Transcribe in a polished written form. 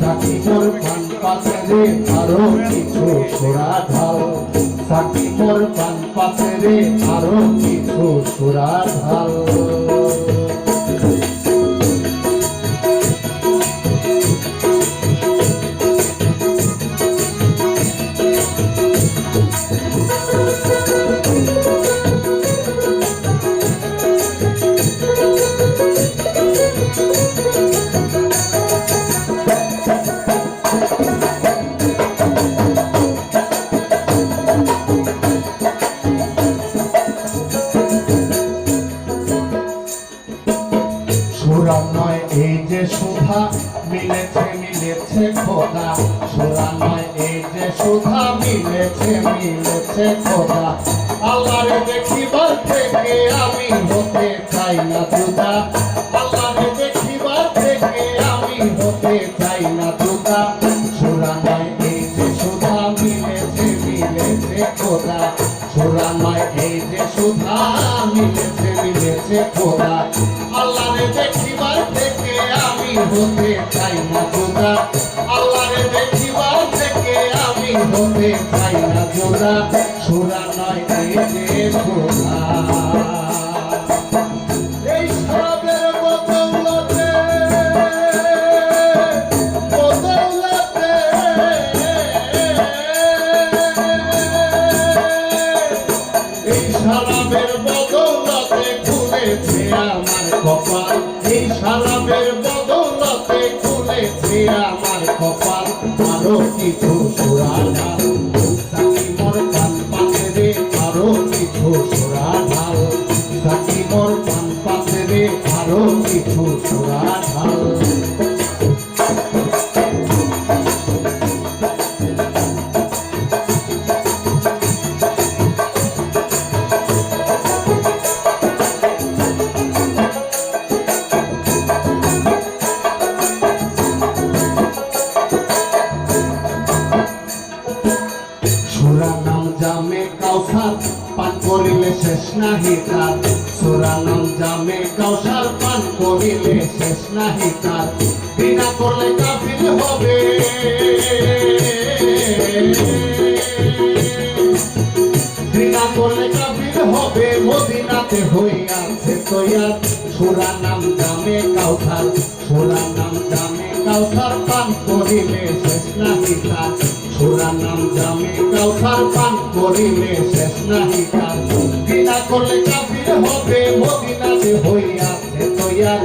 সাকিবর পান পাতে রে আরো কিছু সুরা ঢাল সাকিবর পান পাতে রে আরো কিছু সুরা ঢাল সুরা নয় এই যে সুধা মিলেছে মিলেছে খোদা সুরা নয় এই যে সুধা মিলেছে মিলেছে খোদা আল্লাহরে দেখিবার থেকে আমি হতে চাই না জুদা আল্লাহরে দেখিবার থেকে আমি হতে চাই না জুদা সুরা নয় এই যে সুধা মিলেছে মিলেছে খোদা সুরা নয় এই যে সুধা মিলেছে মিলেছে খোদা আল্লাহরে দেখিবার থেকে আমি হতে চাই না জুদা আল্লাহরে দেখিবার থেকে আমি হতে চাই না জুদা সুরা নয় এই যে সুধা এই সবের বদৌলতে বদৌলতে এই শরাবের বদৌলতে খুলেছে আমার কপাল এই শরাবের বদৌলতে খুলেছে আমার কপাল আরো কিছু সুরা ঢাল সাকিবর পান পাতে রে আরো কিছু সুরা ঢাল সাকিবর পান পাতে রে আরো কিছু সুরা ঢাল সুরা নাম জামে কাউসার পান করিলে শেষ নাহি তার সুরা নাম জামে কাউসার পান করিলে শেষ নাহি তার বিনা করলে কাফির হবে বিনা করলে কাফির হবে মদিনাতে হইয়াছে তৈয়ার সুরা নাম জামে কাউসার সুরা নাম জামে কাউসার পান করিলে শেষ নাহি তার সুরা নাম জামে কাউসার পান করিলে শেষ নাহি তার বিনা করলে কাফির হবে মদিনাতে হইয়াছে তৈয়ার